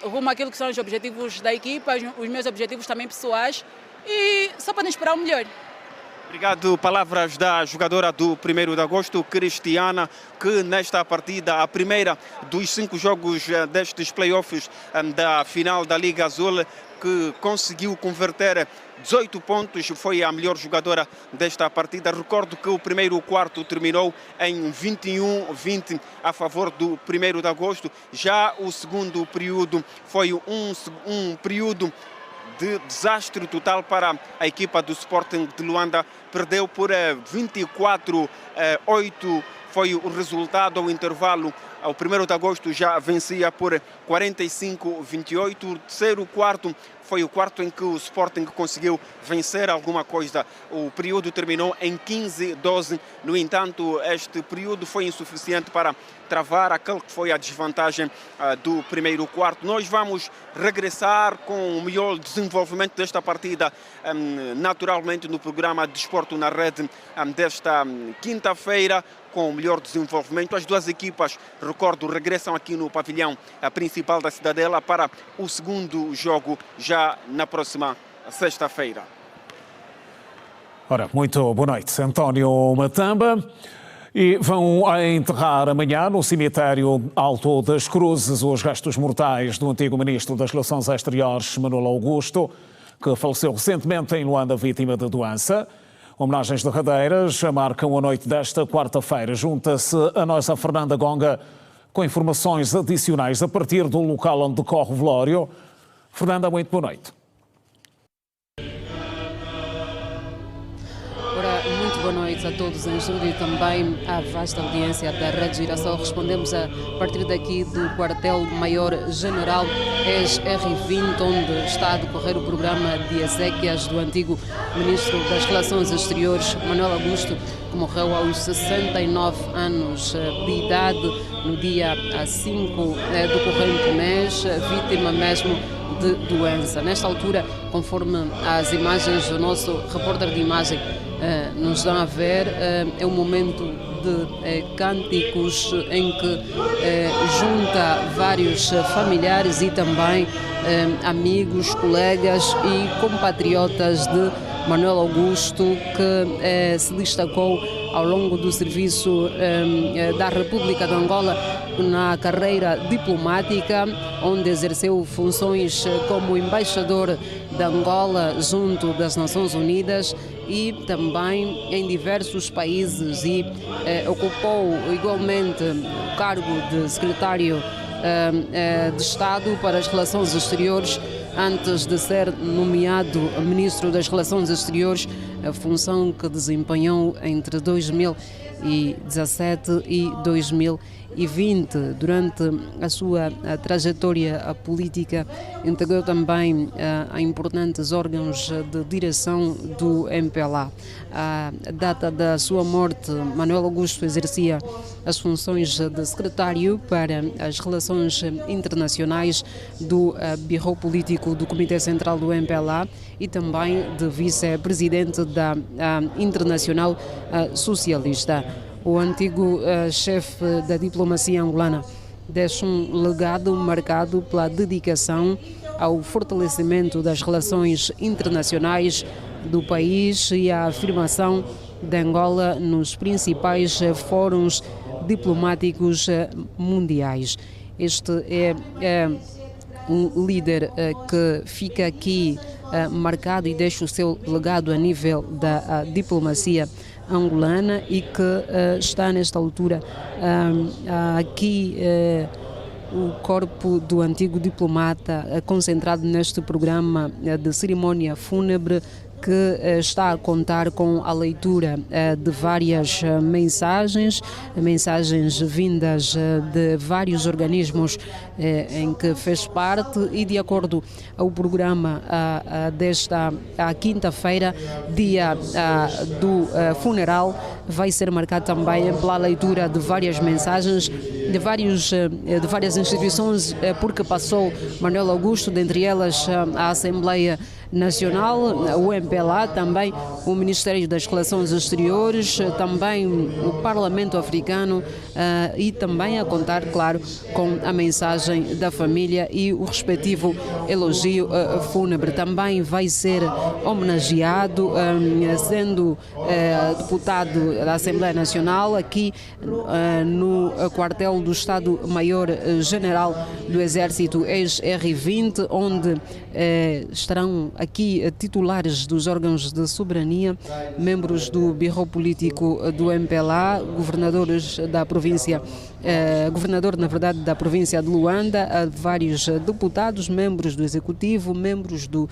Rumo àquilo que são os objetivos da equipa, os meus objetivos também pessoais, e só podem esperar o melhor. Obrigado. Palavras da jogadora do 1º de agosto, Cristiana, que nesta partida, a primeira dos 5 jogos destes play-offs da final da Liga Azul, que conseguiu converter 18 pontos, foi a melhor jogadora desta partida. Recordo que o primeiro quarto terminou em 21-20 a favor do 1º de agosto. Já o segundo período foi um período de desastre total para a equipa do Sporting de Luanda. Perdeu por 24-8 foi o resultado ao intervalo. Ao 1º de agosto já vencia por 45-28. O terceiro quarto foi o quarto em que o Sporting conseguiu vencer alguma coisa. O período terminou em 15-12. No entanto, este período foi insuficiente para travar aquele que foi a desvantagem do primeiro quarto. Nós vamos regressar com o melhor desenvolvimento desta partida, naturalmente no programa Desporto na Rede desta quinta-feira, com o melhor desenvolvimento. As duas equipas, recordo, regressam aqui no pavilhão principal da Cidadela para o segundo jogo já na próxima sexta-feira. Ora, muito boa noite, António Matamba. E vão enterrar amanhã no cemitério Alto das Cruzes os restos mortais do antigo ministro das Relações Exteriores, Manuel Augusto, que faleceu recentemente em Luanda, vítima de doença. Homenagens derradeiras marcam a noite desta quarta-feira. Junta-se a nossa Fernanda Gonga com informações adicionais a partir do local onde decorre o velório. Fernanda, muito boa noite. Muito boa noite a todos em estúdio e também à vasta audiência da Rede Girassol. Respondemos a partir daqui do quartel-maior-general ex-R20, onde está a decorrer o programa de exéquias do antigo ministro das Relações Exteriores, Manuel Augusto, que morreu aos 69 anos de idade no dia 5 do corrente mês, vítima mesmo de doença. Nesta altura, conforme as imagens do nosso repórter de imagem nos dão a ver, é um momento de cânticos em que junta vários familiares e também amigos, colegas e compatriotas de Manuel Augusto, que se destacou ao longo do serviço da República de Angola na carreira diplomática, onde exerceu funções como embaixador de Angola junto das Nações Unidas e também em diversos países, e ocupou igualmente o cargo de secretário de Estado para as Relações Exteriores antes de ser nomeado ministro das Relações Exteriores, a função que desempenhou entre 2017 e 2020. Durante a sua trajetória política, integrou também a importantes órgãos de direção do MPLA. A data da sua morte, Manuel Augusto exercia as funções de secretário para as relações internacionais do Bureau Político do Comitê Central do MPLA e também de vice-presidente da Internacional Socialista. O antigo chefe da diplomacia angolana deixa um legado marcado pela dedicação ao fortalecimento das relações internacionais do país e à afirmação de Angola nos principais fóruns diplomáticos mundiais. Este é um líder que fica aqui marcado e deixa o seu legado a nível da diplomacia angolana e que está nesta altura aqui o corpo do antigo diplomata concentrado neste programa de cerimónia fúnebre, que está a contar com a leitura de várias mensagens vindas de vários organismos em que fez parte, e de acordo ao programa desta quinta-feira, dia do funeral, vai ser marcado também pela leitura de várias mensagens de várias instituições porque passou Manuel Augusto, dentre elas a Assembleia Nacional, o MPLA, também o Ministério das Relações Exteriores, também o Parlamento Africano e também a contar, claro, com a mensagem da família e o respectivo elogio fúnebre. Também vai ser homenageado, sendo deputado da Assembleia Nacional, aqui no quartel Nacional do Estado-Maior-General do Exército, ex-R20, onde estarão aqui titulares dos órgãos de soberania, membros do Birro Político do MPLA, governadores da província, governador, na verdade, da província de Luanda, vários deputados, membros do Executivo, membros do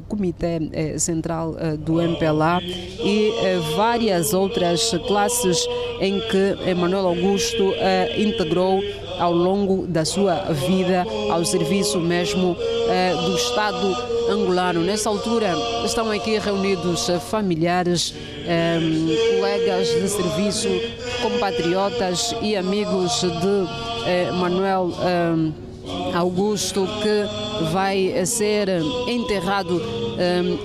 Comitê Central do MPLA e várias outras classes em que Manuel Augusto integrou ao longo da sua vida ao serviço mesmo do Estado angolano. Nessa altura estão aqui reunidos familiares, colegas de serviço, compatriotas e amigos de Manuel Augusto, que vai ser enterrado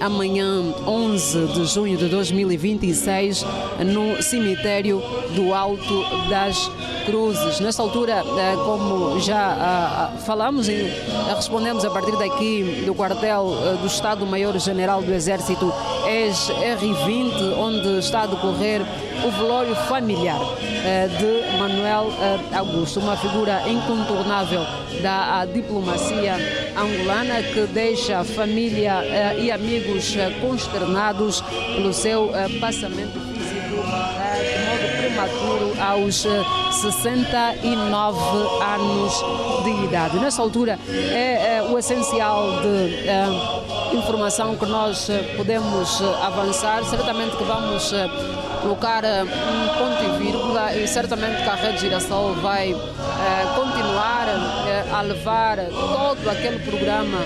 amanhã, 11 de junho de 2026, no cemitério do Alto das Cruzes. Nesta altura, como já falamos e respondemos a partir daqui do quartel do Estado-Maior-General do Exército, ex-R20, onde está a decorrer o velório familiar de Manuel Augusto, uma figura incontornável da diplomacia angolana, que deixa a família e amigos consternados pelo seu passamento físico de modo prematuro aos 69 anos de idade. Nessa altura é o essencial de informação que nós podemos avançar. Certamente que vamos colocar um ponto e vírgula, e certamente que a Rede Girassol vai continuar a levar todo aquele programa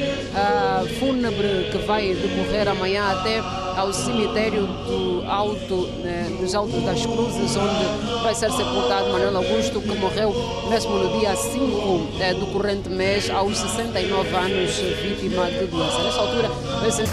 fúnebre que vai decorrer amanhã até ao cemitério dos Altos das Cruzes, onde vai ser sepultado Manuel Augusto, que morreu mesmo no dia 5 do corrente mês, aos 69 anos, vítima de doença. Nessa altura vai ser